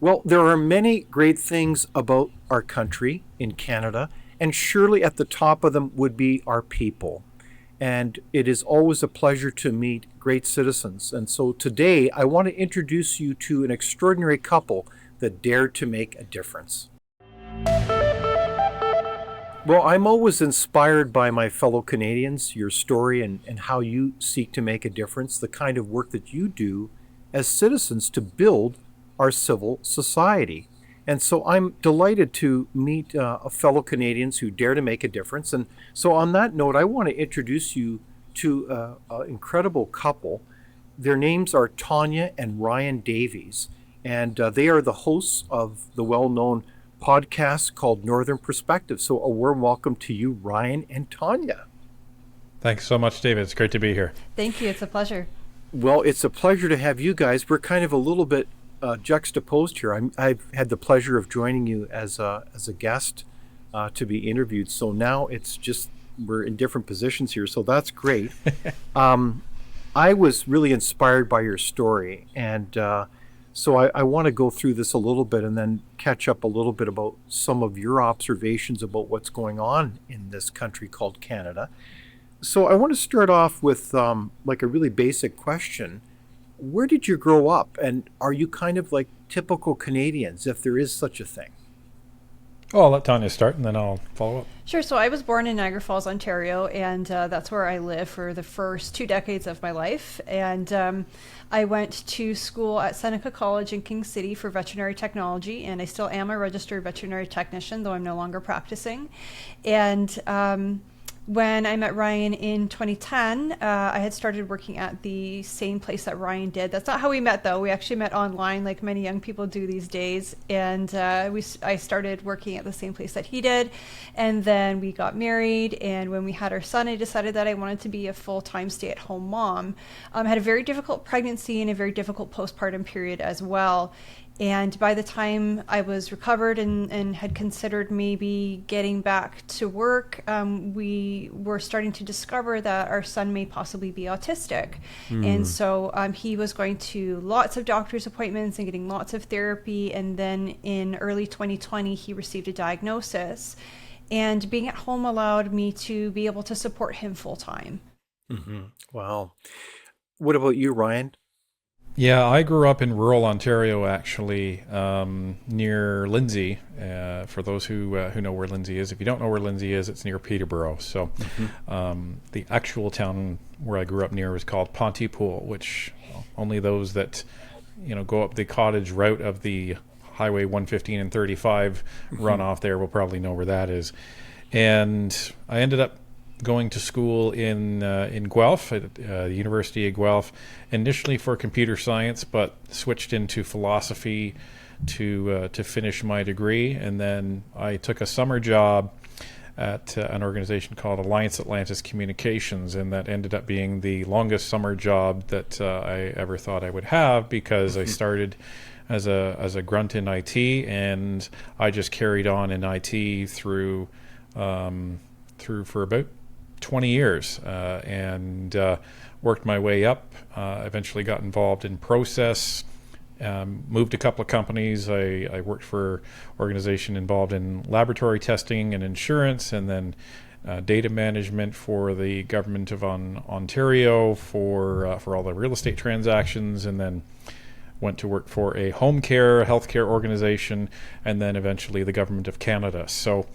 Well, there are many great things about our country in Canada, and surely at the top of them would be our people. And it is always a pleasure to meet great citizens. And so today I want to introduce you to an extraordinary couple that dared to make a difference. Well, I'm always inspired by my fellow Canadians, your story, and how you seek to make a difference, the kind of work that you do as citizens to build our civil society. And so I'm delighted to meet fellow Canadians who dare to make a difference. And so on that note, I want to introduce you to an incredible couple. Their names are Tanya and Ryan Davies, and they are the hosts of the well-known podcast called Northern Perspective. So a warm welcome to you, Ryan and Tanya. Thanks so much, David. It's great to be here. Thank you. It's a pleasure. Well, it's a pleasure to have you guys. We're kind of a little bit juxtaposed here. I've had the pleasure of joining you as a guest to be interviewed. So now it's just we're in different positions here. So that's great. I was really inspired by your story, and so I want to go through this a little bit and then catch up a little bit about some of your observations about what's going on in this country called Canada. So I want to start off with like a really basic question. Where did you grow up? And are you kind of like typical Canadians, if there is such a thing? Oh, I'll let Tanya start and then I'll follow up. Sure. So I was born in Niagara Falls, Ontario, and that's where I lived for the first 2 decades of my life. And I went to school at Seneca College in King City for veterinary technology, and I still am a registered veterinary technician, though I'm no longer practicing. And when I met Ryan in 2010, I had started working at the same place that Ryan did. That's not how we met, though. We actually met online, like many young people do these days. And I started working at the same place that he did. And then we got married. And when we had our son, I decided that I wanted to be a full-time stay-at-home mom. I had a very difficult pregnancy and a very difficult postpartum period as well. And by the time I was recovered and had considered maybe getting back to work, we were starting to discover that our son may possibly be autistic. And so he was going to lots of doctor's appointments and getting lots of therapy. And then in early 2020, he received a diagnosis. And being at home allowed me to be able to support him full time. Mm-hmm. Wow. What about you, Ryan? Yeah, I grew up in rural Ontario, actually, near Lindsay. For those who know where Lindsay is, if you don't know where Lindsay is, it's near Peterborough. So the actual town where I grew up near was called Pontypool, which only those that go up the cottage route of the Highway 115 and 35 run off there will probably know where that is. And I ended up going to school in Guelph at the University of Guelph, initially for computer science, but switched into philosophy to finish my degree. And then I took a summer job at an organization called Alliance Atlantis Communications, and that ended up being the longest summer job that I ever thought I would have, because I started as a grunt in IT, and I just carried on in IT through for about 20 years and worked my way up, eventually got involved in process, moved a couple of companies. I worked for an organization involved in laboratory testing and insurance, and then data management for the government of Ontario for all the real estate transactions, and then went to work for a healthcare organization, and then eventually the government of Canada. So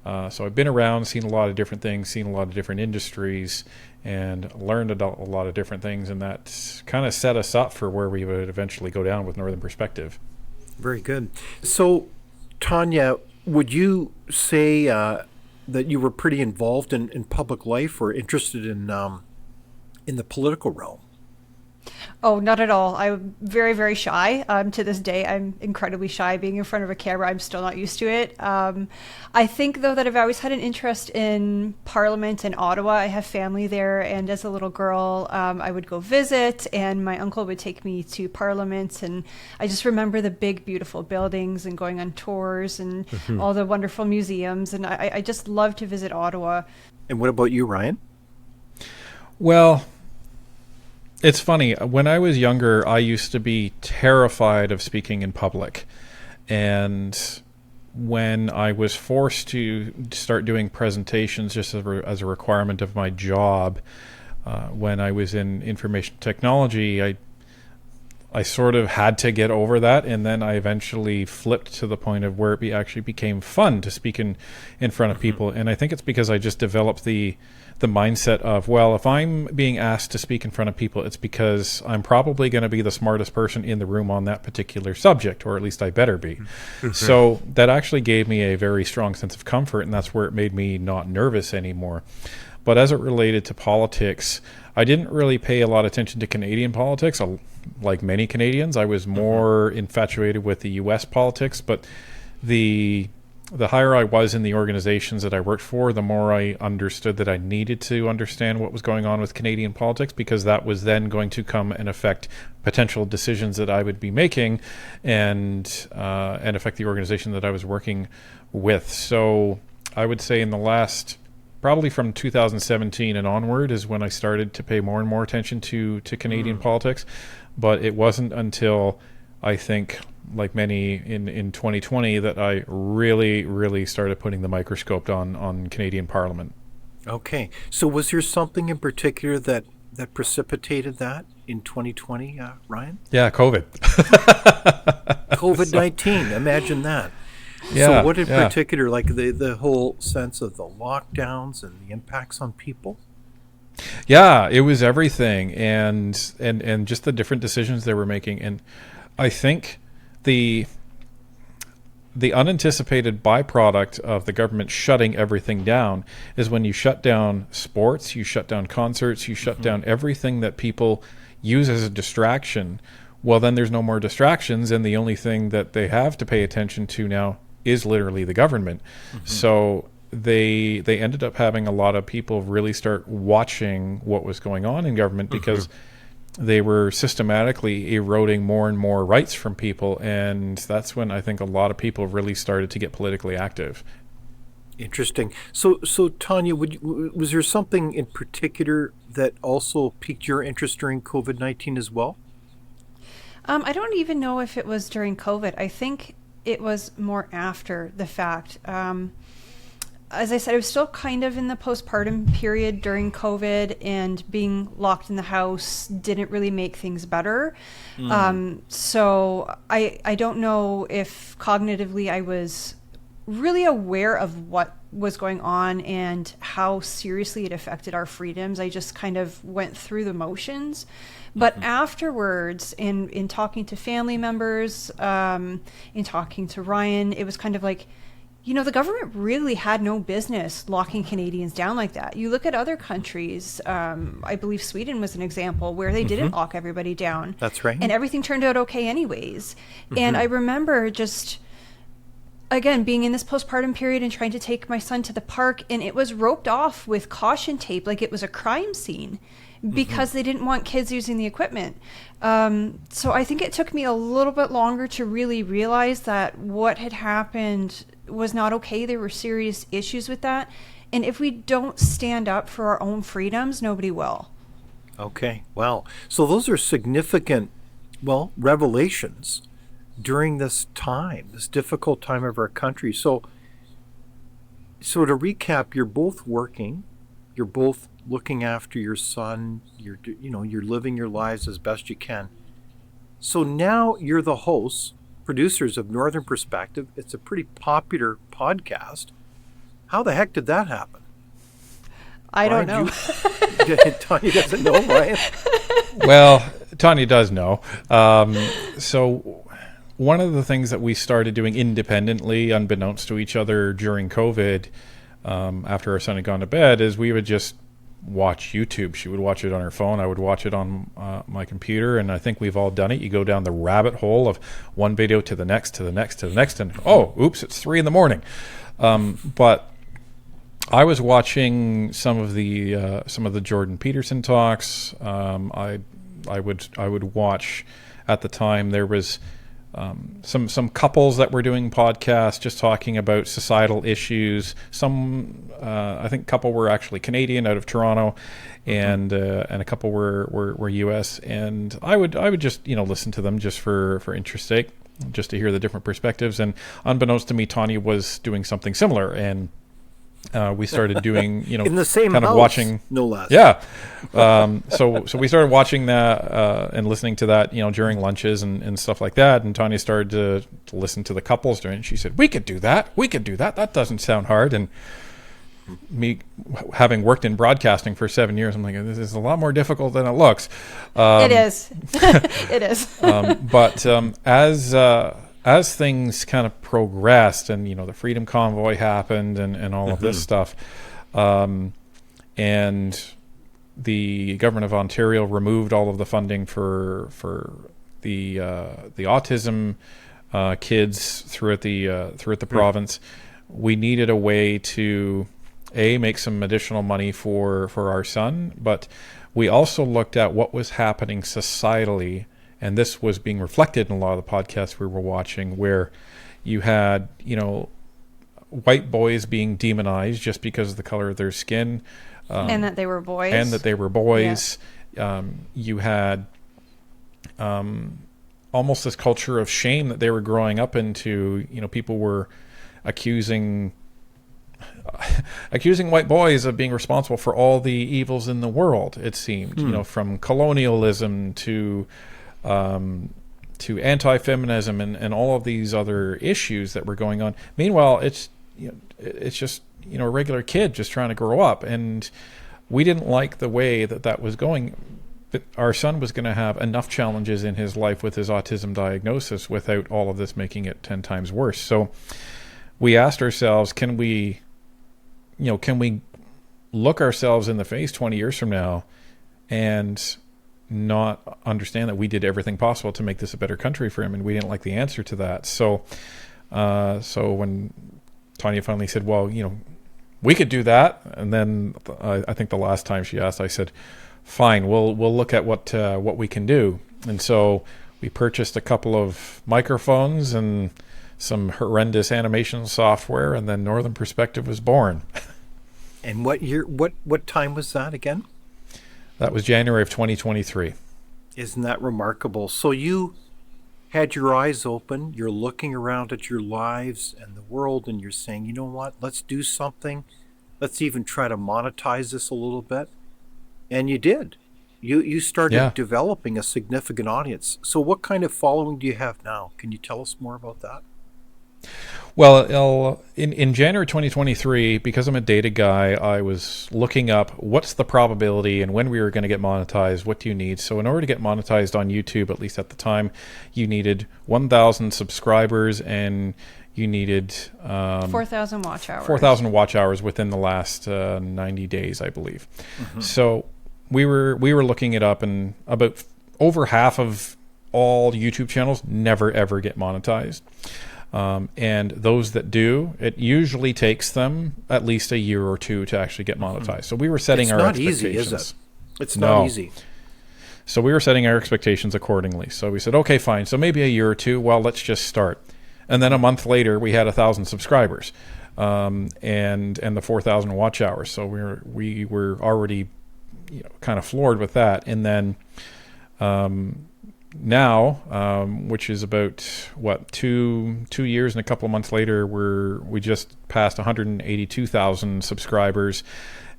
I've been around, seen a lot of different things, seen a lot of different industries, and learned a lot of different things, and that kind of set us up for where we would eventually go down with Northern Perspective. Very good. So, Tanya, would you say that you were pretty involved in public life or interested in the political realm? Oh, not at all. I'm very, very shy. To this day, I'm incredibly shy. Being in front of a camera, I'm still not used to it. I think, though, that I've always had an interest in Parliament in Ottawa. I have family there, and as a little girl, I would go visit, and my uncle would take me to Parliament, and I just remember the big, beautiful buildings and going on tours and all the wonderful museums, and I just love to visit Ottawa. And what about you, Ryan? Well, It's funny. When I was younger, I used to be terrified of speaking in public. And when I was forced to start doing presentations just as a requirement of my job, when I was in information technology, I sort of had to get over that, and then I eventually flipped to the point of where it actually became fun to speak in front of people. And I think it's because I just developed the mindset of, well, if I'm being asked to speak in front of people, it's because I'm probably going to be the smartest person in the room on that particular subject, or at least I better be. So that actually gave me a very strong sense of comfort, and that's where it made me not nervous anymore. But as it related to politics, I didn't really pay a lot of attention to Canadian politics. Like many Canadians, I was more infatuated with the U.S. politics, but the higher I was in the organizations that I worked for, the more I understood that I needed to understand what was going on with Canadian politics, because that was then going to come and affect potential decisions that I would be making and affect the organization that I was working with. So I would say in the last, probably from 2017 and onward, is when I started to pay more and more attention to Canadian politics. But it wasn't until, I think, like many in 2020, that I really, really started putting the microscope on Canadian Parliament. Okay. So was there something in particular that precipitated that in 2020, Ryan? Yeah, COVID. COVID-19. Imagine that. Yeah, so what in particular, like the whole sense of the lockdowns and the impacts on people? Yeah, it was everything, and just the different decisions they were making. And I think the unanticipated byproduct of the government shutting everything down is when you shut down sports, you shut down concerts, you shut down everything that people use as a distraction. Well, then there's no more distractions, and the only thing that they have to pay attention to now is literally the government. So they ended up having a lot of people really start watching what was going on in government, because they were systematically eroding more and more rights from people, and that's when I think a lot of people really started to get politically active. Interesting. So Tanya, was there something in particular that also piqued your interest during COVID-19 as well? I don't even know if it was during COVID. I think it was more after the fact. As I said, I was still kind of in the postpartum period during COVID, and being locked in the house didn't really make things better. So I don't know if cognitively I was really aware of what was going on and how seriously it affected our freedoms. I just kind of went through the motions. But afterwards, in talking to family members, in talking to Ryan, it was kind of like, the government really had no business locking Canadians down like that. You look at other countries, I believe Sweden was an example where they didn't lock everybody down. That's right. And everything turned out okay anyways. And I remember just, again, being in this postpartum period and trying to take my son to the park, and it was roped off with caution tape like it was a crime scene, because they didn't want kids using the equipment. So I think it took me a little bit longer to really realize that what had happened was not okay. There were serious issues with that. And if we don't stand up for our own freedoms, nobody will. Okay. Wow. So those are significant, revelations during this time, this difficult time of our country. So to recap, you're both working, you're both looking after your son, you're living your lives as best you can. So now you're the hosts, producers of Northern Perspective. It's a pretty popular podcast. How the heck did that happen? I don't know. Tanya doesn't know, Ryan. Well, Tanya does know. So one of the things that we started doing independently, unbeknownst to each other during COVID, after our son had gone to bed, is we would just watch YouTube. She would watch it on her phone. I would watch it on my computer, and I think we've all done it. You go down the rabbit hole of one video to the next, to the next, to the next, and oops, it's 3 a.m. But I was watching some of the Jordan Peterson talks. I would watch, at the time there was some couples that were doing podcasts just talking about societal issues. Some I think a couple were actually Canadian out of Toronto, and a couple were US. And I would just listen to them just for interest's sake, just to hear the different perspectives. And unbeknownst to me, Tanya was doing something similar, and we started doing, in the same kind of house, watching, no less. Yeah. So we started watching that and listening to that, during lunches and stuff like that. And Tanya started to listen to the couples during it. She said, "We could do that. We could do that. That doesn't sound hard." And me, having worked in broadcasting for 7 years, I'm like, this is a lot more difficult than it looks. It is. It is. But as things kind of progressed, and the Freedom Convoy happened, and all of this stuff, and the government of Ontario removed all of the funding for the autism kids throughout the province, we needed a way to make some additional money for our son, but we also looked at what was happening societally. And this was being reflected in a lot of the podcasts we were watching, where you had, white boys being demonized just because of the color of their skin. And that they were boys. Yeah. You had almost this culture of shame that they were growing up into. People were accusing white boys of being responsible for all the evils in the world, it seemed, from colonialism to anti-feminism and all of these other issues that were going on. Meanwhile, it's just a regular kid just trying to grow up, and we didn't like the way that was going. But our son was going to have enough challenges in his life with his autism diagnosis without all of this making it 10 times worse. So we asked ourselves, can we look ourselves in the face 20 years from now and not understand that we did everything possible to make this a better country for him? And we didn't like the answer to that. So when Tanya finally said, well, we could do that, and then I think the last time she asked, I said, fine, we'll look at what we can do. And so we purchased a couple of microphones and some horrendous animation software, and then Northern Perspective was born. And what year, what time was that again? That was January of 2023. Isn't that remarkable? So you had your eyes open, you're looking around at your lives and the world, and you're saying, you know what, let's do something. Let's even try to monetize this a little bit. And you did. You started developing a significant audience. So what kind of following do you have now? Can you tell us more about that? Well, in January 2023, because I'm a data guy, I was looking up what's the probability and when we were going to get monetized, what do you need? So in order to get monetized on YouTube, at least at the time, you needed 1,000 subscribers, and you needed 4,000 watch hours. 4,000 watch hours within the last 90 days, I believe. So we were looking it up, and about over half of all YouTube channels never ever get monetized. And those that do, it usually takes them at least a year or two to actually get monetized. So we were setting our expectations. It's not easy, is it? It's not easy. So we were setting our expectations accordingly. So we said, okay, fine. So maybe a year or two. Well, let's just start. And then a month later, we had 1,000 subscribers, and the 4,000 watch hours. So we were already, kind of floored with that. And then now, which is about 2 years and a couple of months later, we just passed 182,000 subscribers,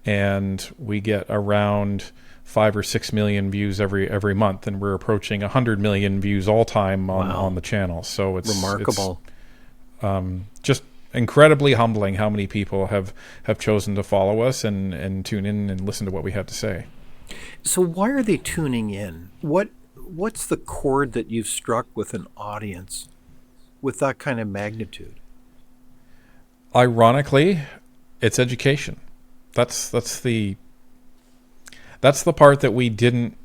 and we get around 5 or 6 million views every month, and we're approaching 100 million views all time on the channel. So it's remarkable. It's just incredibly humbling how many people have chosen to follow us and tune in and listen to what we have to say. So why are they tuning in? What's the chord that you've struck with an audience with that kind of magnitude? Ironically, it's education. That's the part that we didn't,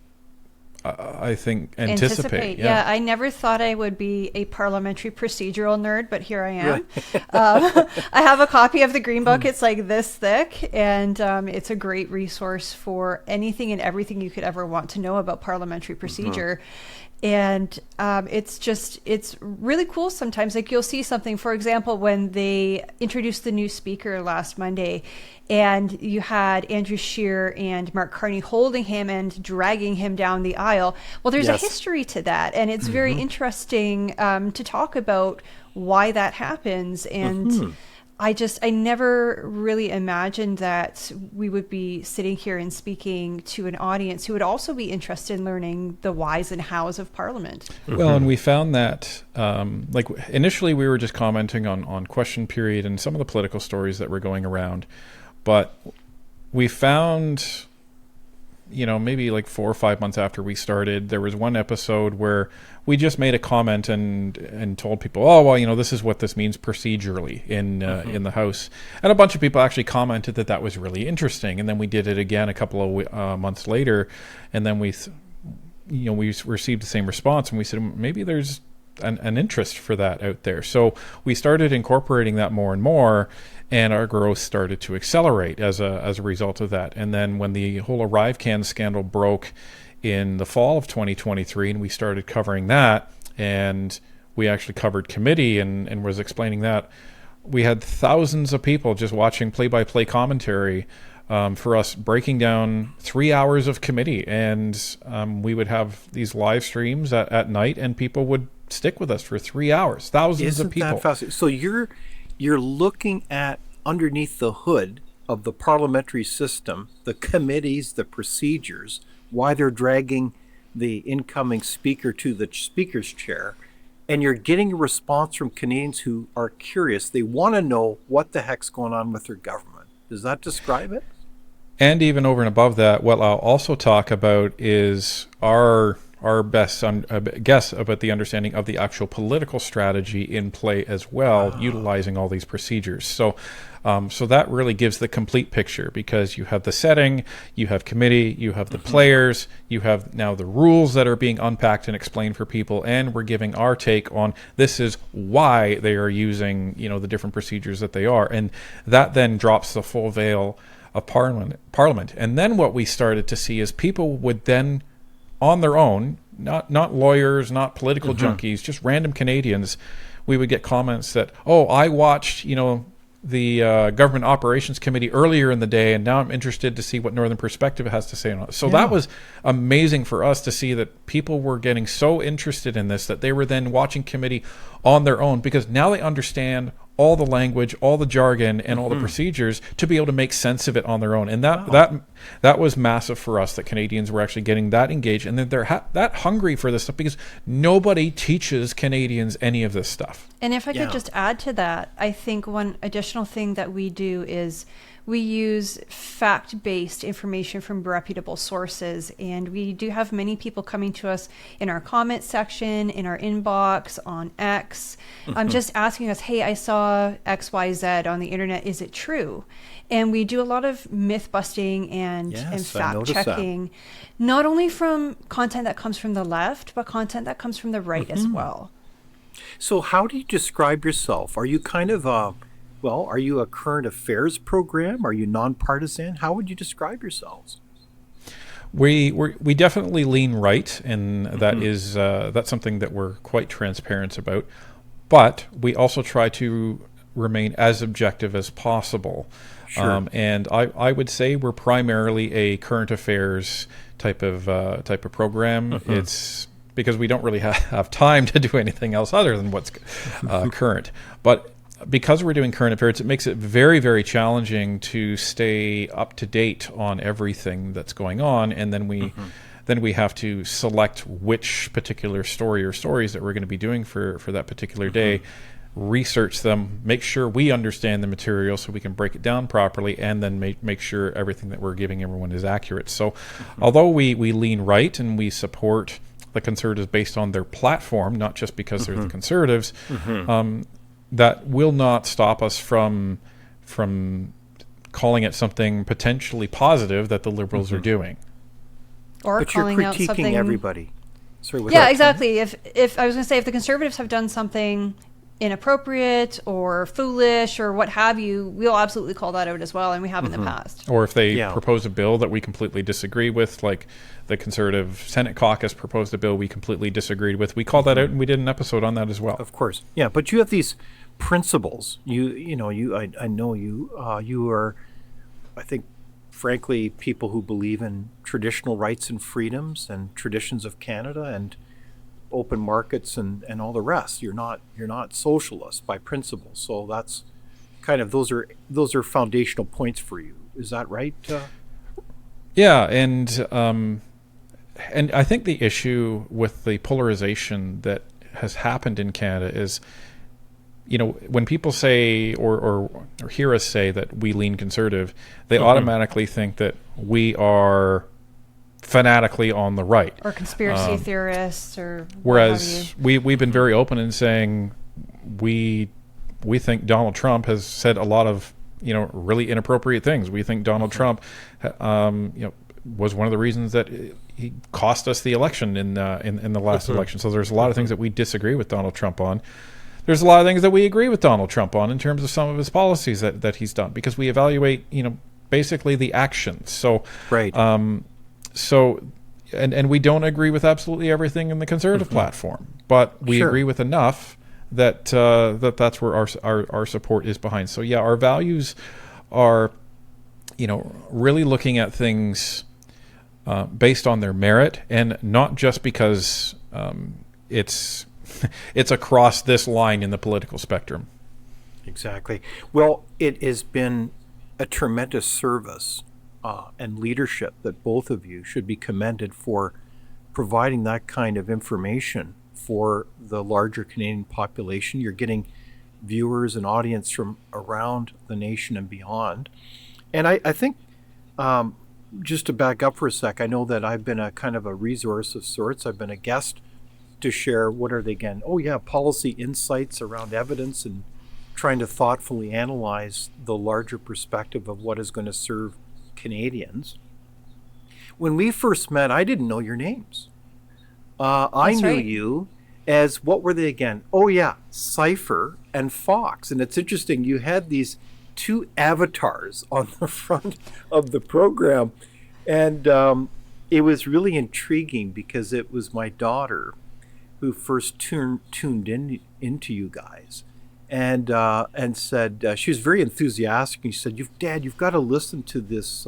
I think, anticipate. Yeah, I never thought I would be a parliamentary procedural nerd, but here I am. Right. I have a copy of the Green Book. It's like this thick, and it's a great resource for anything and everything you could ever want to know about parliamentary procedure. And it's really cool sometimes. Like you'll see something, for example, when they introduced the new speaker last Monday, and you had Andrew Scheer and Mark Carney holding him and dragging him down the aisle. Well, there's a history to that, and it's very interesting to talk about why that happens. And I never really imagined that we would be sitting here and speaking to an audience who would also be interested in learning the whys and hows of Parliament. Well, and we found that, initially we were just commenting on question period and some of the political stories that were going around. But we found, maybe like 4 or 5 months after we started, there was one episode where we just made a comment and told people, oh, well, this is what this means procedurally in the House. And a bunch of people actually commented that was really interesting. And then we did it again a couple of months later. And then we received the same response. And we said, maybe there's an interest for that out there. So we started incorporating that more and more. And our growth started to accelerate as a result of that. And then when the whole ArriveCAN scandal broke in the fall of 2023, and we started covering that, and we actually covered committee and was explaining that, we had thousands of people just watching play-by-play commentary for us breaking down 3 hours of committee. And we would have these live streams at night, and people would stick with us for 3 hours, thousands of people. Isn't that fascinating? So you're looking at underneath the hood of the parliamentary system, the committees, the procedures, why they're dragging the incoming speaker to the speaker's chair, and you're getting a response from Canadians who are curious. They want to know what the heck's going on with their government. Does that describe it? And even over and above that, what I'll also talk about is our best guess about the understanding of the actual political strategy in play as well, utilizing all these procedures. So that really gives the complete picture, because you have the setting, you have committee, you have the players, you have now the rules that are being unpacked and explained for people, and we're giving our take on this is why they are using the different procedures that they are. And that then drops the full veil of Parliament. And then what we started to see is people would then, on their own, not lawyers, not political junkies, just random Canadians, we would get comments that, oh, I watched, the Government Operations Committee earlier in the day, and now I'm interested to see what Northern Perspective has to say on it. So that was amazing for us to see that people were getting so interested in this that they were then watching committee on their own, because now they understand all the language, all the jargon, and all the procedures to be able to make sense of it on their own. And that was massive for us, that Canadians were actually getting that engaged, and that they're that hungry for this stuff, because nobody teaches Canadians any of this stuff. And if I could just add to that, I think one additional thing that we do is we use fact-based information from reputable sources, and we do have many people coming to us in our comment section, in our inbox, on X, just asking us, hey, I saw XYZ on the internet, is it true? And we do a lot of myth-busting and fact-checking, not only from content that comes from the left, but content that comes from the right as well. So how do you describe yourself? Are you kind of are you a current affairs program? Are you nonpartisan? How would you describe yourselves? We definitely lean right, and that's something that we're quite transparent about. But we also try to remain as objective as possible. Sure. And I would say we're primarily a current affairs type of program. It's because we don't really have time to do anything else other than what's current. But because we're doing current affairs, it makes it very, very challenging to stay up to date on everything that's going on. And then we have to select which particular story or stories that we're going to be doing for that particular day, research them, make sure we understand the material so we can break it down properly, and then make sure everything that we're giving everyone is accurate. So although we lean right and we support the Conservatives based on their platform, not just because they're the Conservatives, that will not stop us from calling it something potentially positive that the Liberals are doing. Or but calling you're out critiquing something. Everybody. Sorry, exactly. If I was going to say, if the Conservatives have done something inappropriate or foolish or what have you, we'll absolutely call that out as well, and we have in the past. Or if they propose a bill that we completely disagree with, like the Conservative Senate caucus proposed a bill we completely disagreed with, we call that out, and we did an episode on that as well. Of course. Yeah, but you have these principles. I know you are, I think, frankly, people who believe in traditional rights and freedoms and traditions of Canada and open markets and all the rest. You're not socialist by principle. So that's kind of those are foundational points for you. Is that right? Yeah, and I think the issue with the polarization that has happened in Canada is, when people say or hear us say that we lean conservative, they automatically think that we are fanatically on the right. Or conspiracy theorists or whereas we've been very open in saying we think Donald Trump has said a lot of really inappropriate things. We think Donald Trump was one of the reasons that he cost us the election in the last election. So there's a lot of things that we disagree with Donald Trump on. There's a lot of things that we agree with Donald Trump on in terms of some of his policies that he's done, because we evaluate, basically the actions. So, right. And we don't agree with absolutely everything in the Conservative platform, but we agree with enough that that's where our support is behind. So yeah, our values are, really looking at things based on their merit, and not just because it's across this line in the political spectrum. Exactly. Well, it has been a tremendous service and leadership that both of you should be commended for providing that kind of information for the larger Canadian population. You're getting viewers and audience from around the nation and beyond. And I think, just to back up for a sec, I know that I've been a kind of a resource of sorts. I've been a guest to share, what are they again? Oh yeah, policy insights around evidence and trying to thoughtfully analyze the larger perspective of what is going to serve Canadians. When we first met, I didn't know your names. I knew you as, what were they again? Oh yeah, Cypher and Fox. And it's interesting, you had these two avatars on the front of the program. And it was really intriguing because it was my daughter who first tuned into you guys, and said, she was very enthusiastic. And she said, Dad, you've got to listen to this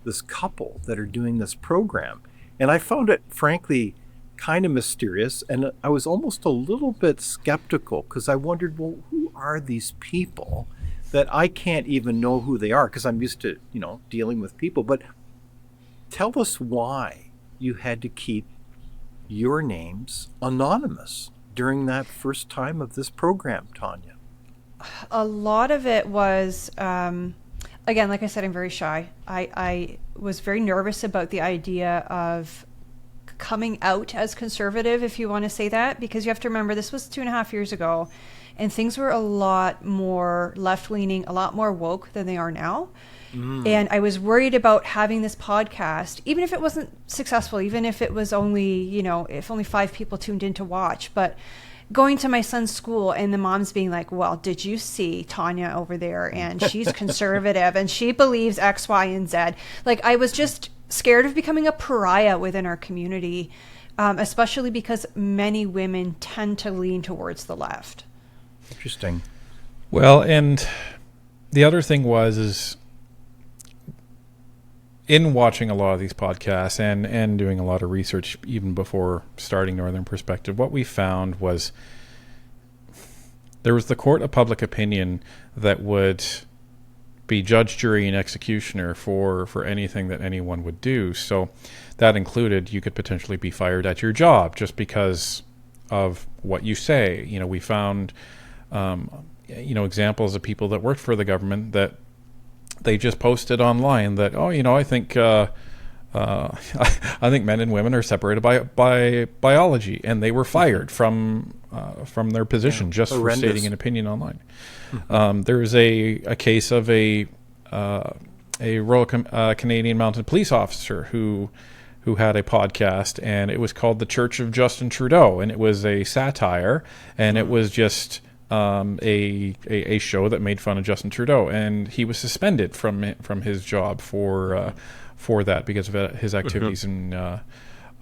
this couple that are doing this program. And I found it, frankly, kind of mysterious, and I was almost a little bit skeptical, because I wondered, well, who are these people that I can't even know who they are, because I'm used to dealing with people. But tell us why you had to keep your names anonymous during that first time of this program, Tanya. A lot of it was, again, like I said, I'm very shy. I was very nervous about the idea of coming out as conservative, if you want to say that, because you have to remember this was 2.5 years ago, and things were a lot more left-leaning, a lot more woke than they are now. And I was worried about having this podcast, even if it wasn't successful, even if it was only, if only 5 people tuned in to watch, but going to my son's school and the moms being like, well, did you see Tanya over there? And she's conservative and she believes X, Y, and Z. Like, I was just scared of becoming a pariah within our community, especially because many women tend to lean towards the left. Interesting. Well, and the other thing is in watching a lot of these podcasts and doing a lot of research even before starting Northern Perspective, what we found was there was the court of public opinion that would be judge, jury, and executioner for anything that anyone would do. So that included you could potentially be fired at your job just because of what you say. We found examples of people that worked for the government that they just posted online that, I think I think men and women are separated by biology, and they were fired from their position just for stating an opinion online. There is a case of a Royal Canadian Mounted Police officer who had a podcast, and it was called The Church of Justin Trudeau, and it was a satire, and it was just a show that made fun of Justin Trudeau, and he was suspended from his job for that because of his activities on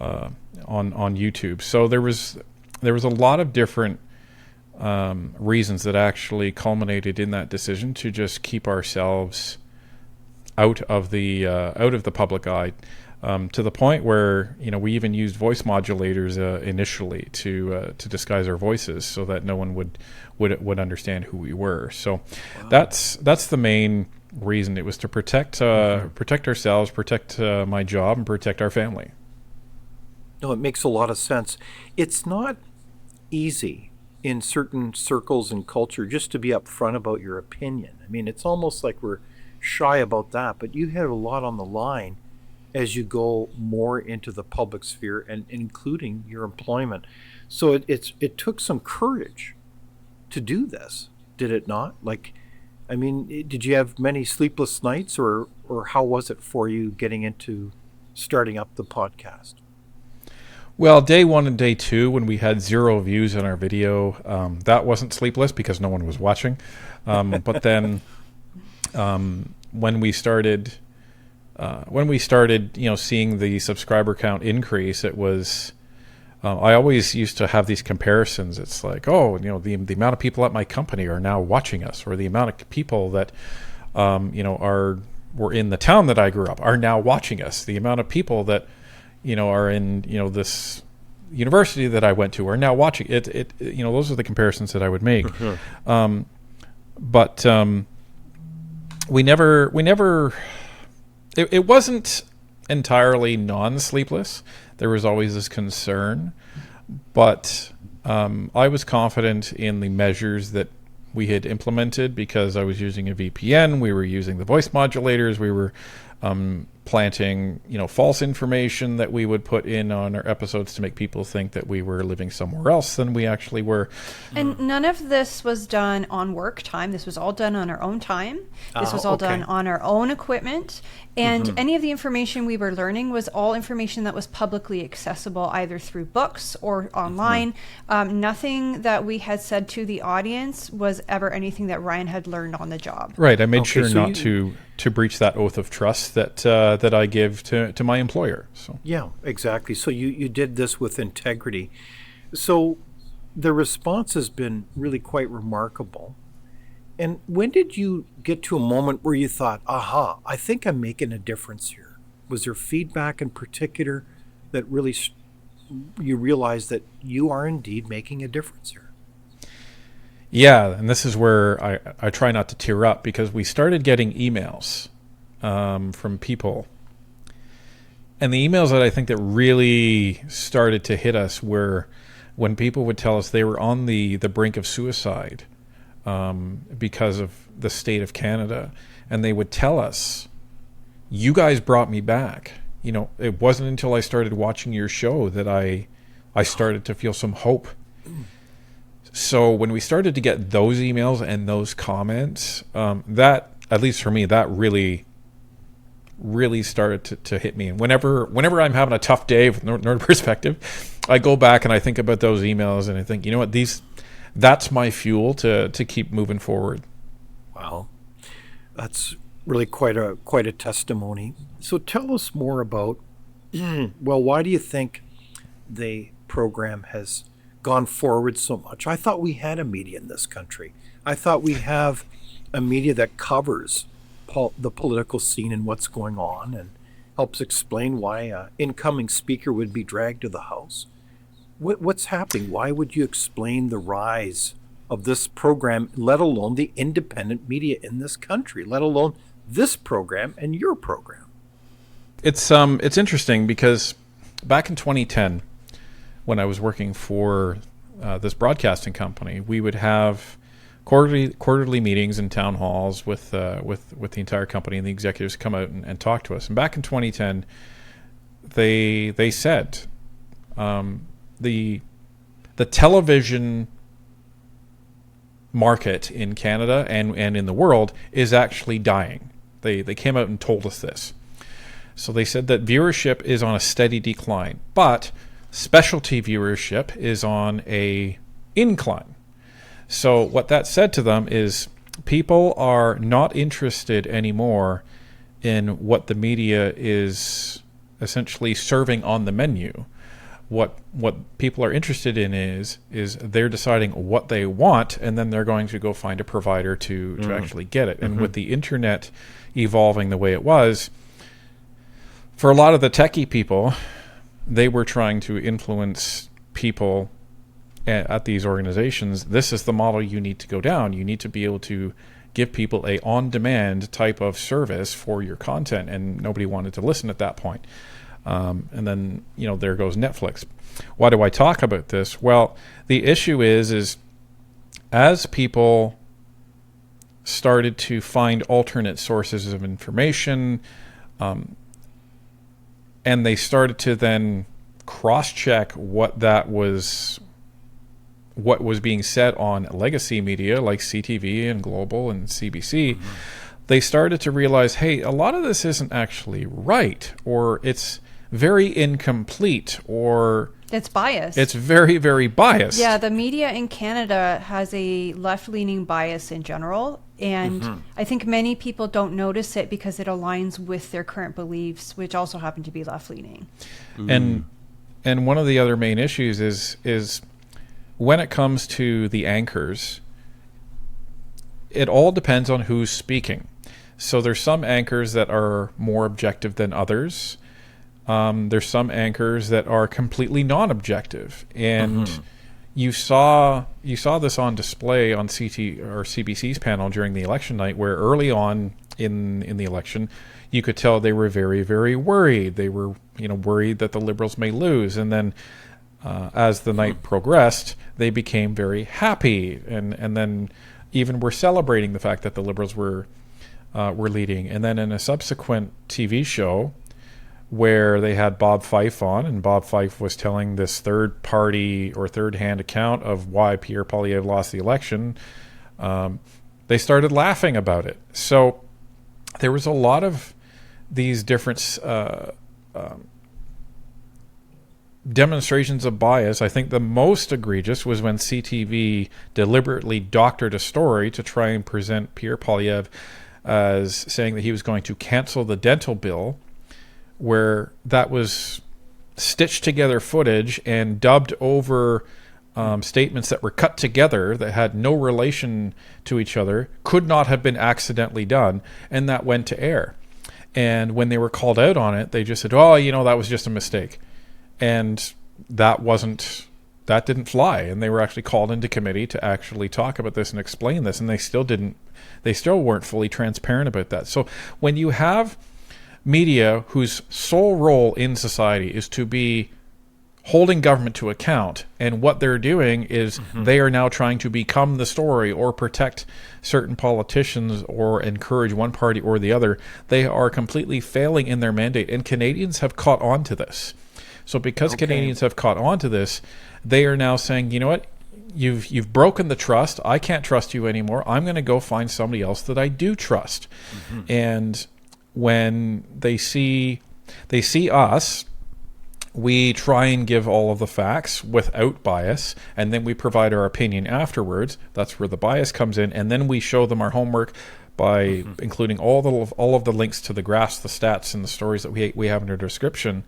YouTube. So there was a lot of different reasons that actually culminated in that decision to just keep ourselves out of the public eye, to the point where we even used voice modulators initially to disguise our voices so that no one would understand who we were. So that's the main reason. It was to protect ourselves, protect my job, and protect our family. No, it makes a lot of sense. It's not easy in certain circles and culture just to be upfront about your opinion. I mean, it's almost like we're shy about that, but you have a lot on the line as you go more into the public sphere, and including your employment. So it took some courage to do this, did it not? Like, I mean, did you have many sleepless nights, or how was it for you getting into starting up the podcast? Well, day 1 and day 2, when we had 0 views on our video, that wasn't sleepless because no one was watching. But then when we started, seeing the subscriber count increase, it was. I always used to have these comparisons. It's like, the amount of people at my company are now watching us, or the amount of people that, were in the town that I grew up are now watching us. The amount of people that, are in, this university that I went to are now watching it. Those are the comparisons that I would make. But we never. It wasn't entirely non-sleepless. There was always this concern, but I was confident in the measures that we had implemented because I was using a VPN. We were using the voice modulators. We were planting, false information that we would put in on our episodes to make people think that we were living somewhere else than we actually were. And none of this was done on work time. This was all done on our own time. This was all done on our own equipment. And any of the information we were learning was all information that was publicly accessible, either through books or online. Nothing that we had said to the audience was ever anything that Ryan had learned on the job. Right. I made sure not to breach that oath of trust that I give to my employer. So yeah, exactly. So you did this with integrity. So the response has been really quite remarkable. And when did you get to a moment where you thought, aha, I think I'm making a difference here? Was there feedback in particular that really you realized that you are indeed making a difference here? Yeah, and this is where I try not to tear up, because we started getting emails from people. And the emails that I think that really started to hit us were when people would tell us they were on the brink of suicide because of the state of Canada. And they would tell us, you guys brought me back. It wasn't until I started watching your show that I started to feel some hope. So when we started to get those emails and those comments, that, at least for me, that really started to hit me. And whenever I'm having a tough day with Northern Perspective, I go back and I think about those emails and I think, you know what, that's my fuel to keep moving forward. Wow. That's really quite a testimony. So tell us more about, why do you think the program has gone forward so much? I thought we had a media in this country. I thought we have a media that covers the political scene and what's going on and helps explain why an incoming speaker would be dragged to the House. What's happening? Why would you explain the rise of this program, let alone the independent media in this country, let alone this program and your program? It's interesting because back in 2010, when I was working for this broadcasting company, we would have quarterly meetings in town halls with the entire company, and the executives come out and talk to us. And back in 2010, they said the television market in Canada and in the world is actually dying. They came out and told us this. So they said that viewership is on a steady decline, but specialty viewership is on a incline. So what that said to them is people are not interested anymore in what the media is essentially serving on the menu. What people are interested in is they're deciding what they want, and then they're going to go find a provider to actually get it. And with the internet evolving the way it was, for a lot of the techie people, they were trying to influence people at these organizations. This is the model you need to go down. You need to be able to give people a on-demand type of service for your content, and nobody wanted to listen at that point. And then, there goes Netflix. Why do I talk about this? Well, the issue is as people started to find alternate sources of information, and they started to then cross-check what was being said on legacy media like CTV and Global and CBC, they started to realize, hey, a lot of this isn't actually right, or it's very incomplete, or it's biased. It's very, very biased. Yeah, the media in Canada has a left-leaning bias in general, and I think many people don't notice it because it aligns with their current beliefs, which also happen to be left-leaning. And one of the other main issues is when it comes to the anchors, it all depends on who's speaking. So there's some anchors that are more objective than others. There's some anchors that are completely non-objective, and you saw this on display on CT or CBC's panel during the election night, where early on in the election, you could tell they were very, very worried. They were worried that the Liberals may lose, and then as the night progressed, they became very happy, and then even were celebrating the fact that the Liberals were leading. And then in a subsequent TV show, where they had Bob Fife on, and Bob Fife was telling this third-party or third-hand account of why Pierre Poilievre lost the election, they started laughing about it. So there was a lot of these different demonstrations of bias. I think the most egregious was when CTV deliberately doctored a story to try and present Pierre Poilievre as saying that he was going to cancel the dental bill, where that was stitched together footage and dubbed over statements that were cut together that had no relation to each other, could not have been accidentally done, and that went to air. And when they were called out on it, they just said, that was just a mistake. And that didn't fly. And they were actually called into committee to actually talk about this and explain this, and they still weren't fully transparent about that. So when you have media whose sole role in society is to be holding government to account, and what they're doing is they are now trying to become the story or protect certain politicians or encourage one party or the other, they are completely failing in their mandate, and Canadians have caught on to this. So because Canadians have caught on to this, they are now saying, you know what, you've broken the trust, I can't trust you anymore, I'm going to go find somebody else that I do trust. And when they see us, we try and give all of the facts without bias, and then we provide our opinion afterwards. That's where the bias comes in, and then we show them our homework by including all of the links to the graphs, the stats, and the stories that we have in our description.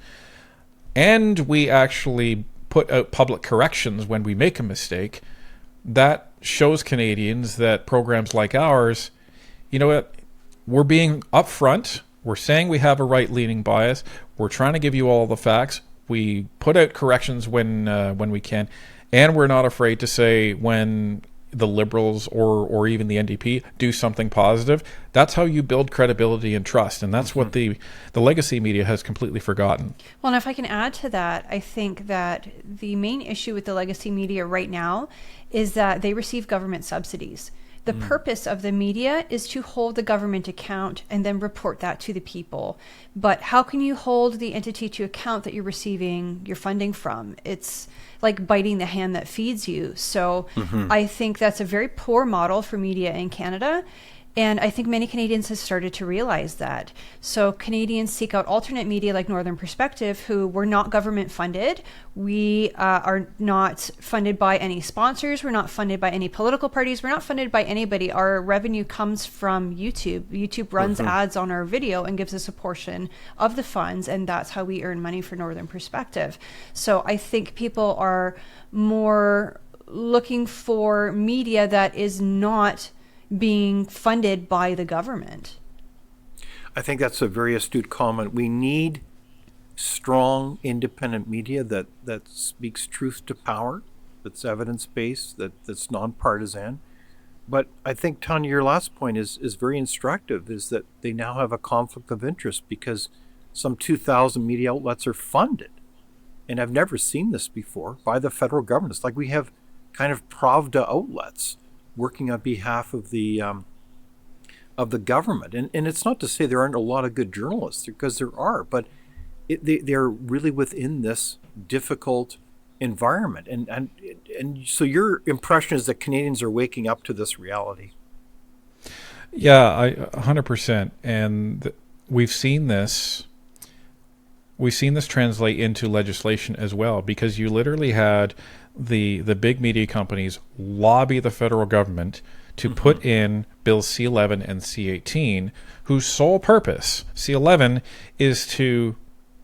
And we actually put out public corrections when we make a mistake. That shows Canadians that programs like ours, you know what, we're being upfront. We're saying we have a right-leaning bias. We're trying to give you all the facts. We put out corrections when we can, and we're not afraid to say when the Liberals or even the NDP do something positive. That's how you build credibility and trust, and that's what the legacy media has completely forgotten. Well, and if I can add to that, I think that the main issue with the legacy media right now is that they receive government subsidies. The purpose of the media is to hold the government account and then report that to the people. But how can you hold the entity to account that you're receiving your funding from? It's like biting the hand that feeds you. So I think that's a very poor model for media in Canada. And I think many Canadians have started to realize that. So Canadians seek out alternate media like Northern Perspective, who were not government funded. We are not funded by any sponsors. We're not funded by any political parties. We're not funded by anybody. Our revenue comes from YouTube. YouTube runs ads on our video and gives us a portion of the funds, and that's how we earn money for Northern Perspective. So I think people are more looking for media that is not being funded by the government. I think that's a very astute comment. We need strong, independent media that speaks truth to power, that's evidence-based, that's nonpartisan. But I think, Tanya, your last point is very instructive, is that they now have a conflict of interest because some 2,000 media outlets are funded. And I've never seen this before, by the federal government. It's like we have kind of Pravda outlets working on behalf of the government, and it's not to say there aren't a lot of good journalists, because there are, but they're really within this difficult environment, and so your impression is that Canadians are waking up to this reality. Yeah, 100%, and we've seen this. We've seen this translate into legislation as well, because you literally had the big media companies lobby the federal government to put in Bills C-11 and C-18, whose sole purpose, C-11, is to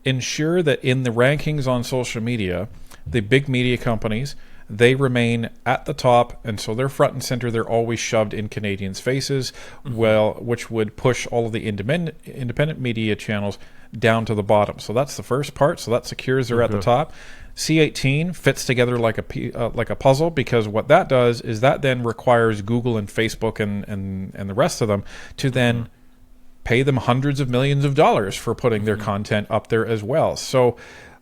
ensure that in the rankings on social media, the big media companies, they remain at the top, and so they're front and center. They're always shoved in Canadians' faces, which would push all of the independent media channels down to the bottom. So that's the first part. So that secures they're at the top. C-18 fits together like a puzzle, because what that does is that then requires Google and Facebook and the rest of them to then pay them hundreds of millions of dollars for putting their content up there as well. So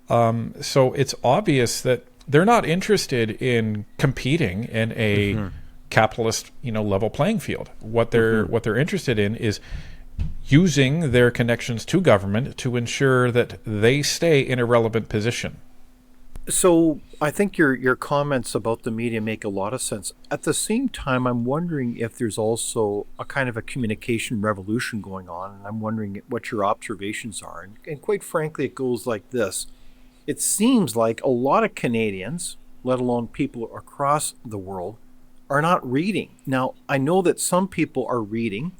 it's obvious that they're not interested in competing in a capitalist, level playing field. What they're interested in is using their connections to government to ensure that they stay in a relevant position. So I think your comments about the media make a lot of sense. At the same time, I'm wondering if there's also a kind of a communication revolution going on, and I'm wondering what your observations are. And quite frankly, it goes like this. It seems like a lot of Canadians, let alone people across the world, are not reading. Now, I know that some people are reading,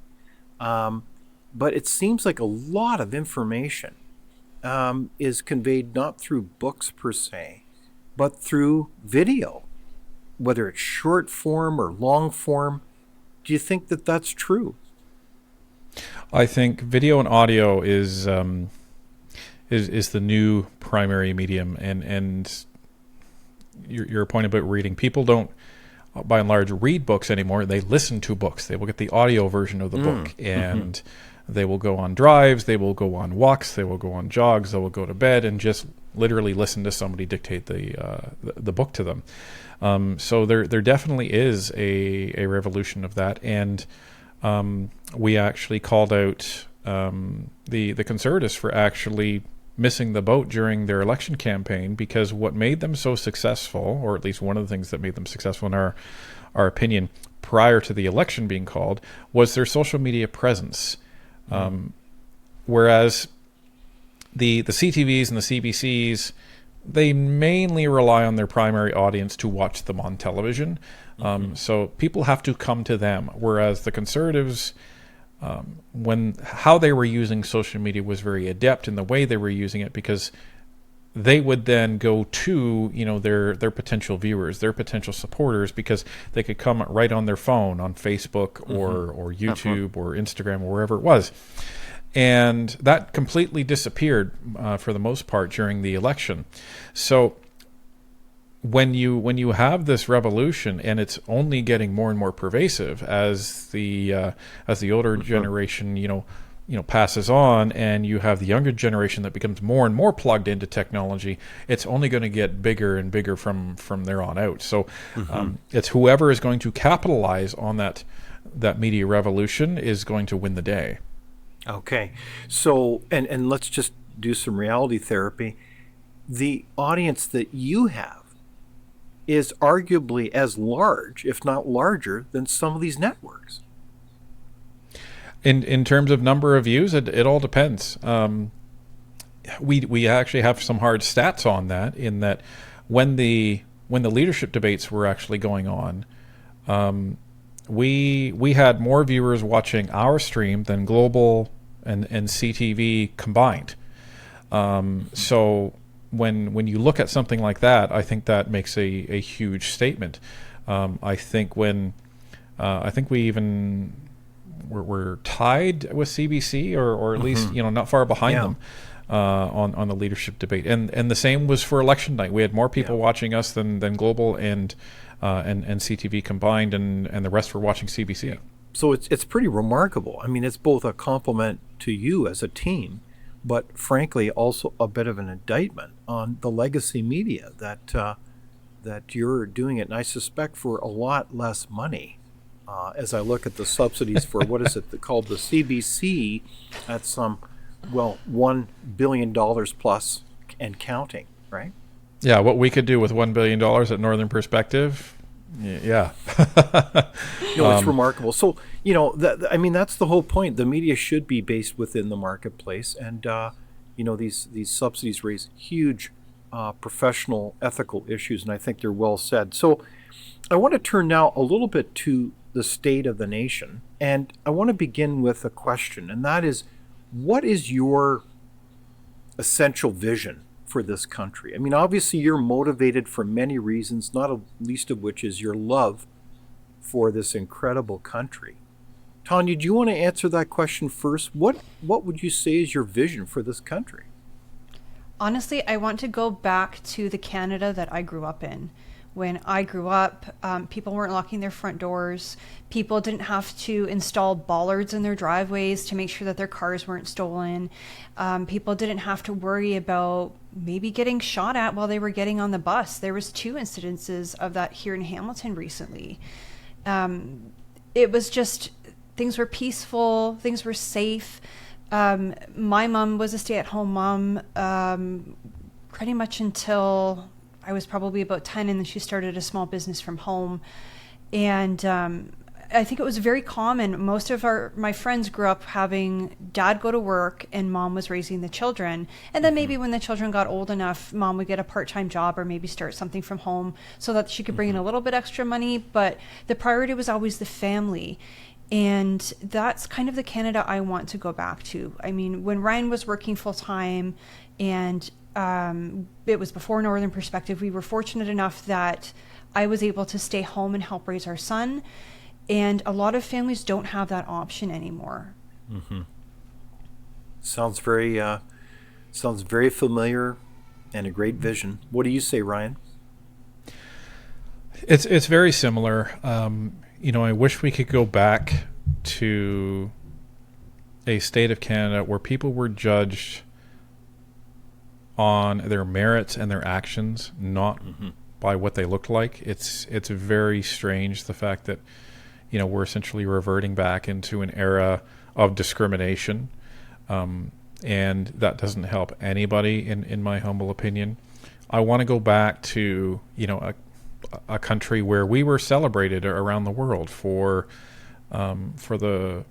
but it seems like a lot of information is conveyed not through books per se, but through video, whether it's short form or long form. Do you think that that's true? I think video and audio is the new primary medium, and your point about reading. People don't, by and large, read books anymore. They listen to books. They will get the audio version of the book, and they will go on drives, they will go on walks, they will go on jogs, they will go to bed and just literally listen to somebody dictate the book to them. So there definitely is a revolution of that, and we actually called out the Conservatives for actually missing the boat during their election campaign, because what made them so successful, or at least one of the things that made them successful in our opinion prior to the election being called, was their social media presence. Whereas the CTVs and the CBCs, they mainly rely on their primary audience to watch them on television. So people have to come to them. Whereas the Conservatives, how they were using social media was very adept in the way they were using it, because they would then go to their potential viewers, their potential supporters, because they could come right on their phone, on Facebook or YouTube or Instagram or wherever it was. And that completely disappeared for the most part during the election. So when you have this revolution, and it's only getting more and more pervasive as the older generation passes on, and you have the younger generation that becomes more and more plugged into technology, it's only going to get bigger and bigger from there on out. So it's whoever is going to capitalize on that media revolution is going to win the day. Okay. So, and let's just do some reality therapy. The audience that you have is arguably as large, if not larger, than some of these networks. In terms of number of views, it all depends. We actually have some hard stats on that. In that, when the leadership debates were actually going on, we had more viewers watching our stream than Global and CTV combined. So when you look at something like that, I think that makes a huge statement. I think we even we're tied with CBC, or at least not far behind them on the leadership debate. And the same was for election night. We had more people watching us than Global and CTV combined, and the rest were watching CBC. Yeah. So it's pretty remarkable. I mean, it's both a compliment to you as a team, but frankly also a bit of an indictment on the legacy media that you're doing it, and I suspect for a lot less money. As I look at the subsidies for what is it called, the CBC, at some $1 billion plus and counting, right? Yeah, what we could do with $1 billion at Northern Perspective. Yeah. It's remarkable. So, that's the whole point. The media should be based within the marketplace. And, these subsidies raise huge professional, ethical issues. And I think they're well said. So I want to turn now a little bit to the state of the nation. And I want to begin with a question. And that is, what is your essential vision for this country? I mean, obviously you're motivated for many reasons, not least of which is your love for this incredible country. Tanya, do you want to answer that question first? What would you say is your vision for this country? Honestly, I want to go back to the Canada that I grew up in. When I grew up, people weren't locking their front doors. People didn't have to install bollards in their driveways to make sure that their cars weren't stolen. People didn't have to worry about maybe getting shot at while they were getting on the bus. There was 2 incidences of that here in Hamilton recently. It was just, things were peaceful, things were safe. My mom was a stay-at-home mom pretty much until I was probably about 10, and then she started a small business from home. And I think it was very common. Most of my friends grew up having dad go to work and mom was raising the children. And then maybe when the children got old enough, mom would get a part-time job or maybe start something from home so that she could bring in a little bit extra money. But the priority was always the family. And that's kind of the Canada I want to go back to. I mean, when Ryan was working full-time, and it was before Northern Perspective, we were fortunate enough that I was able to stay home and help raise our son. And a lot of families don't have that option anymore. Mm-hmm. Sounds very familiar, and a great vision. What do you say, Ryan? It's very similar. I wish we could go back to a state of Canada where people were judged on their merits and their actions, not by what they looked like. It's very strange, the fact that we're essentially reverting back into an era of discrimination, and that doesn't help anybody, in my humble opinion. I want to go back to a country where we were celebrated around the world for the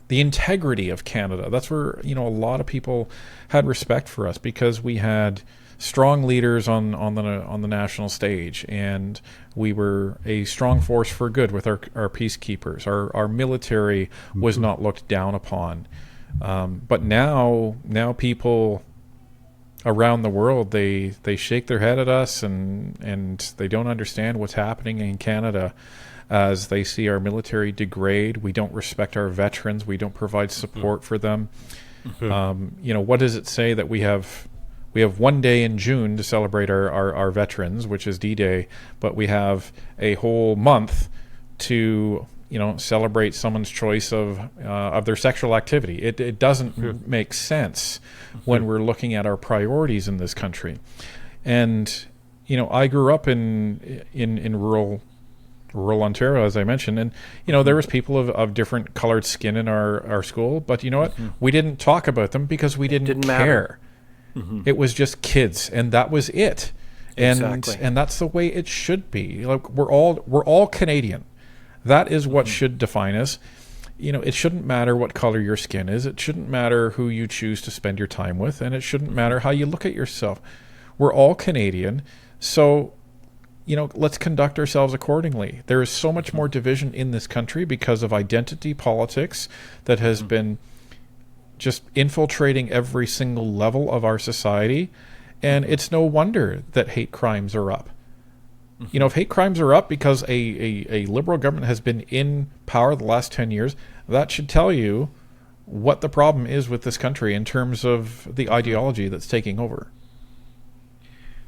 integrity of Canada. That's where a lot of people had respect for us, because we had strong leaders on the national stage, and we were a strong force for good with our peacekeepers. Our military was not looked down upon. But now people around the world, they shake their head at us, and they don't understand what's happening in Canada as they see our military degrade. We don't respect our veterans. We don't provide support for them. What does it say that we have 1 day in June to celebrate our veterans, which is D-Day, but we have a whole month to celebrate someone's choice of their sexual activity? It doesn't make sense when we're looking at our priorities in this country. And I grew up in rural Ontario, as I mentioned, and there was people of different colored skin in our school, but you know what? We didn't talk about them because we didn't care. It was just kids, and that was it. And that's the way it should be. Like, we're all Canadian. That is what should define us. it shouldn't matter what color your skin is. It shouldn't matter who you choose to spend your time with, and it shouldn't matter how you look at yourself. We're all Canadian, so let's conduct ourselves accordingly. There is so much more division in this country because of identity politics that has been just infiltrating every single level of our society, and it's no wonder that hate crimes are up. If hate crimes are up because a liberal government has been in power the last 10 years, that should tell you what the problem is with this country in terms of the ideology that's taking over.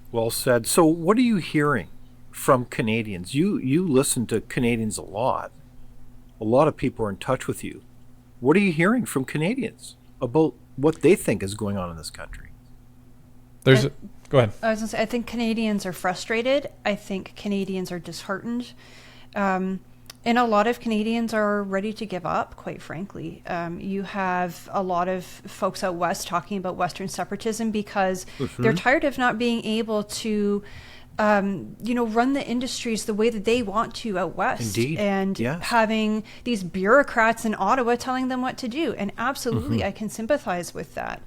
Well said. So what are you hearing from Canadians? You listen to Canadians a lot. A lot of people are in touch with you. What are you hearing from Canadians about what they think is going on in this country? Go ahead. I was going to say, I think Canadians are frustrated. I think Canadians are disheartened. And a lot of Canadians are ready to give up, quite frankly. You have a lot of folks out west talking about Western separatism because they're tired of not being able to, run the industries the way that they want to out west. Indeed. And having these bureaucrats in Ottawa telling them what to do. And absolutely, I can sympathize with that.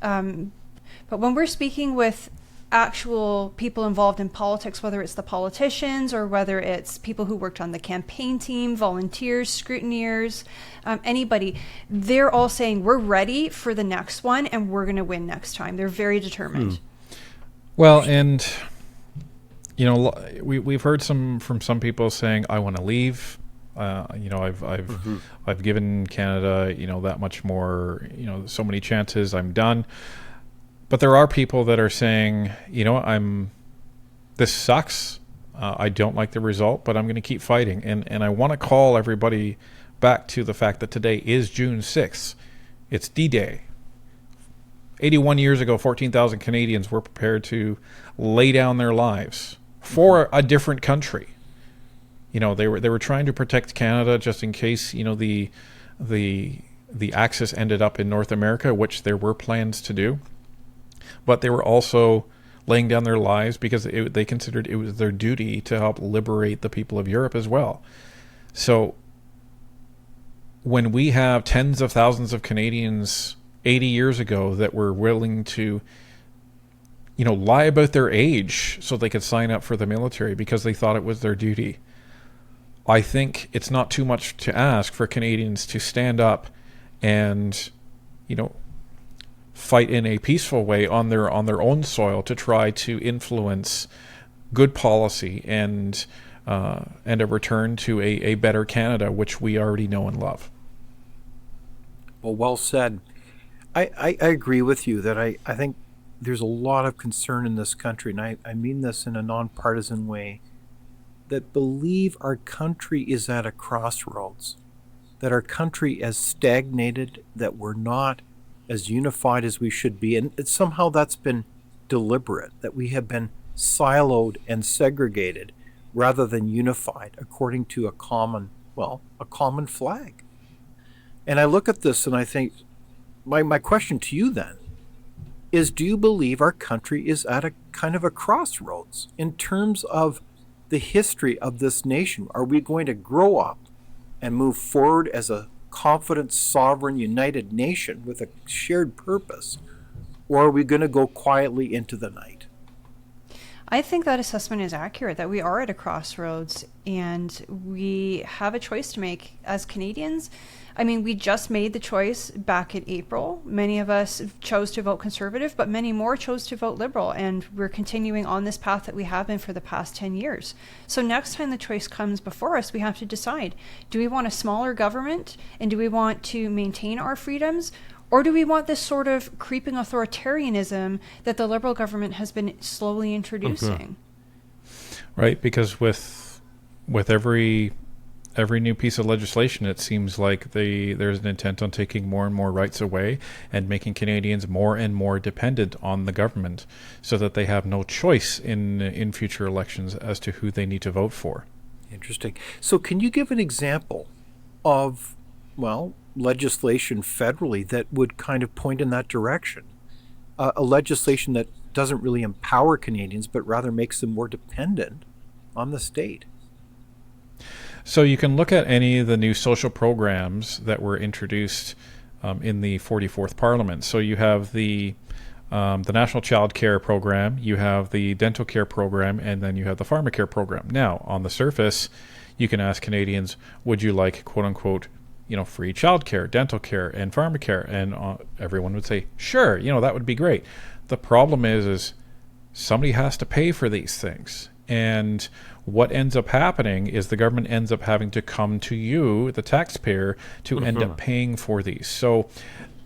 But when we're speaking with actual people involved in politics, whether it's the politicians or whether it's people who worked on the campaign team, volunteers, scrutineers, anybody, they're all saying we're ready for the next one and we're going to win next time. They're very determined. Well, and we've heard from some people saying, I want to leave. I've given Canada that much more, so many chances, I'm done. But there are people that are saying, this sucks. I don't like the result, but I'm going to keep fighting. And I want to call everybody back to the fact that today is June 6th. It's D-Day. 81 years ago, 14,000 Canadians were prepared to lay down their lives for a different country. They were trying to protect Canada just in case, the Axis ended up in North America, which there were plans to do. But they were also laying down their lives because they considered it was their duty to help liberate the people of Europe as well. So when we have tens of thousands of Canadians 80 years ago that were willing to, lie about their age so they could sign up for the military because they thought it was their duty, I think it's not too much to ask for Canadians to stand up and, fight in a peaceful way on their own soil to try to influence good policy and a return to a better Canada, which we already know and love. Well said. I agree with you that I think there's a lot of concern in this country, and I mean this in a nonpartisan way, that believe our country is at a crossroads, that our country is stagnated, that we're not as unified as we should be. And somehow that's been deliberate, that we have been siloed and segregated rather than unified according to a common flag. And I look at this and I think, my question to you then is, do you believe our country is at a kind of a crossroads in terms of the history of this nation? Are we going to grow up and move forward as a confident, sovereign, united nation with a shared purpose, or are we going to go quietly into the night? I think that assessment is accurate, that we are at a crossroads and we have a choice to make as Canadians. I mean, we just made the choice back in April. Many of us chose to vote Conservative, but many more chose to vote Liberal, and we're continuing on this path that we have been for the past 10 years. So next time the choice comes before us, we have to decide, do we want a smaller government, and do we want to maintain our freedoms, or do we want this sort of creeping authoritarianism that the Liberal government has been slowly introducing? Right, because with every new piece of legislation, it seems like there's an intent on taking more and more rights away and making Canadians more and more dependent on the government so that they have no choice in future elections as to who they need to vote for. Interesting. So can you give an example of, legislation federally that would kind of point in that direction? A legislation that doesn't really empower Canadians, but rather makes them more dependent on the state. So you can look at any of the new social programs that were introduced in the 44th Parliament. So you have the National Child Care Program, you have the Dental Care Program, and then you have the Pharmacare Program. Now, on the surface, you can ask Canadians, would you like, quote unquote, free child care, dental care, and pharmacare? And everyone would say, sure, that would be great. The problem is somebody has to pay for these things. And what ends up happening is the government ends up having to come to you, the taxpayer, to end up paying for these. So,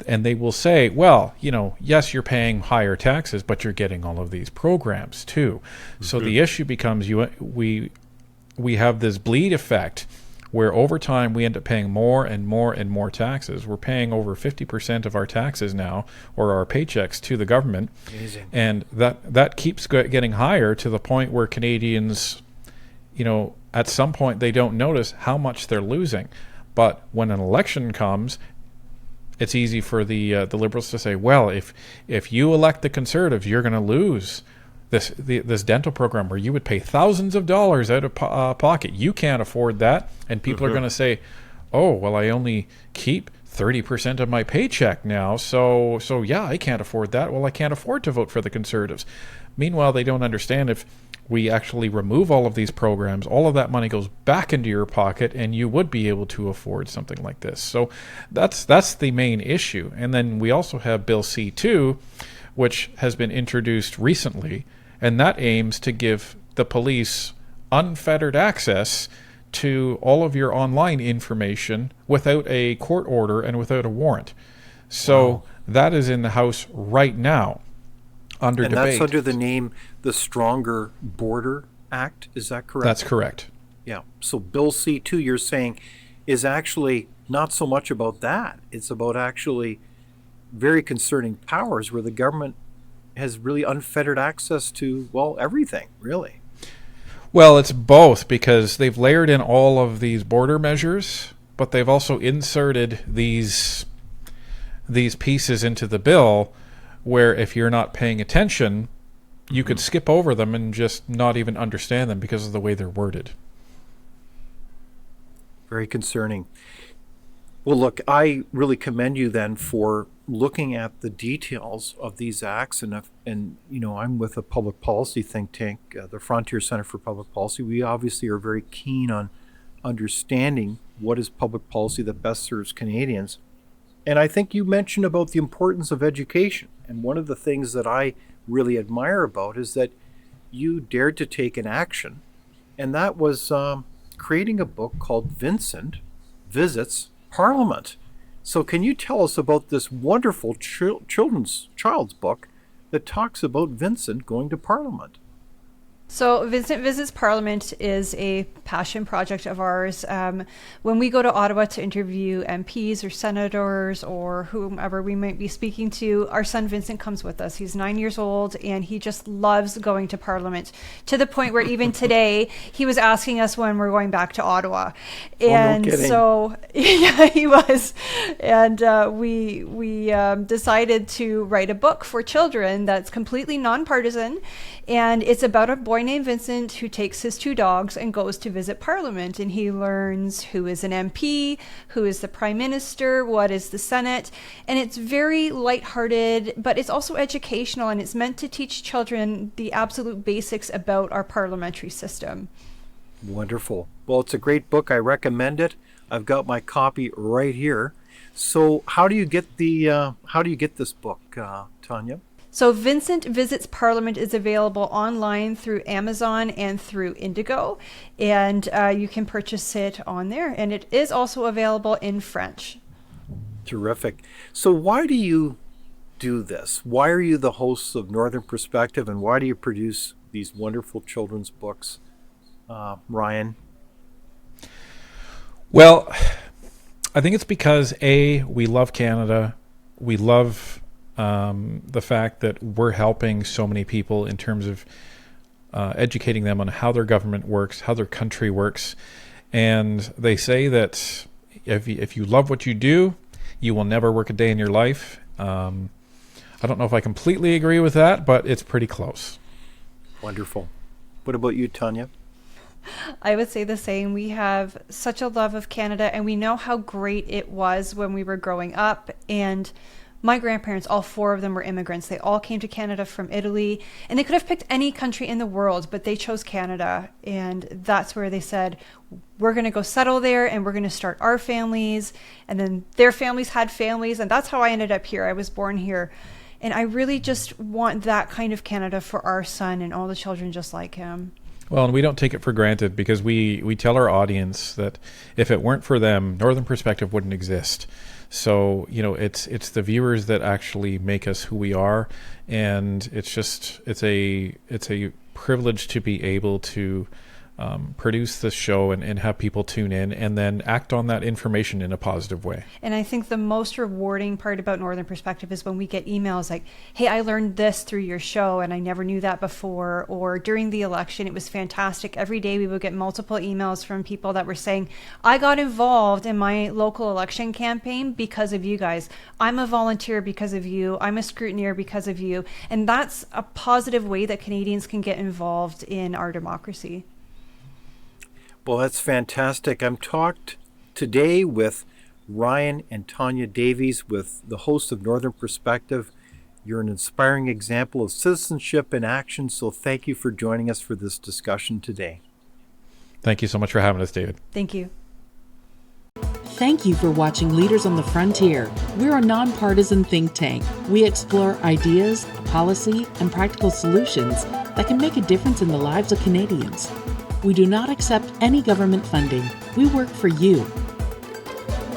and they will say, well, yes, you're paying higher taxes, but you're getting all of these programs too. So the issue becomes we have this bleed effect where over time we end up paying more and more and more taxes. We're paying over 50% of our taxes now, or our paychecks, to the government. Amazing. And that keeps getting higher to the point where Canadians, at some point they don't notice how much they're losing. But when an election comes, it's easy for the Liberals to say, well, if you elect the Conservatives, you're going to lose this dental program where you would pay thousands of dollars out of pocket. You can't afford that. And people are going to say, oh, well, I only keep 30% of my paycheck now. So yeah, I can't afford that. Well, I can't afford to vote for the Conservatives. Meanwhile, they don't understand if we actually remove all of these programs, all of that money goes back into your pocket and you would be able to afford something like this. So that's the main issue. And then we also have Bill C2, which has been introduced recently, and that aims to give the police unfettered access to all of your online information without a court order and without a warrant. So that is in the House right now under debate. And that's under the name the Stronger Border Act, is that correct? That's correct. Yeah. So Bill C2, you're saying, is actually not so much about that. It's about actually very concerning powers where the government has really unfettered access to, well, everything, really. Well, it's both, because they've layered in all of these border measures, but they've also inserted these pieces into the bill where if you're not paying attention, you could skip over them and just not even understand them because of the way they're worded. Very concerning. Well, look, I really commend you then for looking at the details of these acts. And I'm with a public policy think tank, the Frontier Center for Public Policy. We obviously are very keen on understanding what is public policy that best serves Canadians. And I think you mentioned about the importance of education. And one of the things that I really admire about is that you dared to take an action. And that was creating a book called Vincent Visits Parliament. So can you tell us about this wonderful child's book that talks about Vincent going to Parliament? So Vincent Visits Parliament is a passion project of ours. When we go to Ottawa to interview MPs or senators or whomever we might be speaking to, our son Vincent comes with us. He's 9 years old and he just loves going to Parliament, to the point where even today he was asking us when we're going back to Ottawa. And no kidding. So yeah, he was. And we decided to write a book for children that's completely nonpartisan. And it's about a boy named Vincent who takes his two dogs and goes to visit Parliament. And he learns who is an MP, who is the Prime Minister, what is the Senate. And it's very lighthearted, but it's also educational. And it's meant to teach children the absolute basics about our parliamentary system. Wonderful. Well, it's a great book. I recommend it. I've got my copy right here. So how do you get this book, Tanya? So Vincent Visits Parliament is available online through Amazon and through Indigo, and you can purchase it on there. And it is also available in French. Terrific. So why do you do this? Why are you the hosts of Northern Perspective, and why do you produce these wonderful children's books, Ryan? Well, I think it's because, A, we love Canada. We love the fact that we're helping so many people in terms of educating them on how their government works, how their country works. And they say that if you love what you do, you will never work a day in your life. I don't know if I completely agree with that, but it's pretty close. Wonderful. What about you, Tanya? I would say the same. We have such a love of Canada, and we know how great it was when we were growing up. And my grandparents, all four of them were immigrants. They all came to Canada from Italy, and they could have picked any country in the world, but they chose Canada. And that's where they said, we're going to go settle there, and we're going to start our families. And then their families had families, and that's how I ended up here. I was born here. And I really just want that kind of Canada for our son and all the children just like him. Well, and we don't take it for granted, because we tell our audience that if it weren't for them, Northern Perspective wouldn't exist. So, it's the viewers that actually make us who we are, and it's a privilege to be able to produce this show and have people tune in and then act on that information in a positive way. And I think the most rewarding part about Northern Perspective is when we get emails like, hey, I learned this through your show and I never knew that before. Or during the election, it was fantastic. Every day we would get multiple emails from people that were saying, I got involved in my local election campaign because of you guys. I'm a volunteer because of you. I'm a scrutineer because of you. And that's a positive way that Canadians can get involved in our democracy. Well, that's fantastic. I'm talked today with Ryan and Tanya Davies, with the host of Northern Perspective. You're an inspiring example of citizenship in action, so thank you for joining us for this discussion today. Thank you so much for having us, David. Thank you. Thank you for watching Leaders on the Frontier. We're a nonpartisan think tank. We explore ideas, policy, and practical solutions that can make a difference in the lives of Canadians. We do not accept any government funding. We work for you.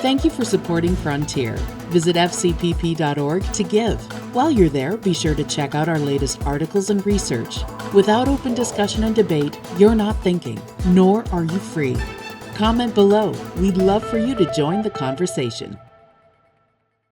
Thank you for supporting Frontier. Visit fcpp.org to give. While you're there, be sure to check out our latest articles and research. Without open discussion and debate, you're not thinking, nor are you free. Comment below. We'd love for you to join the conversation.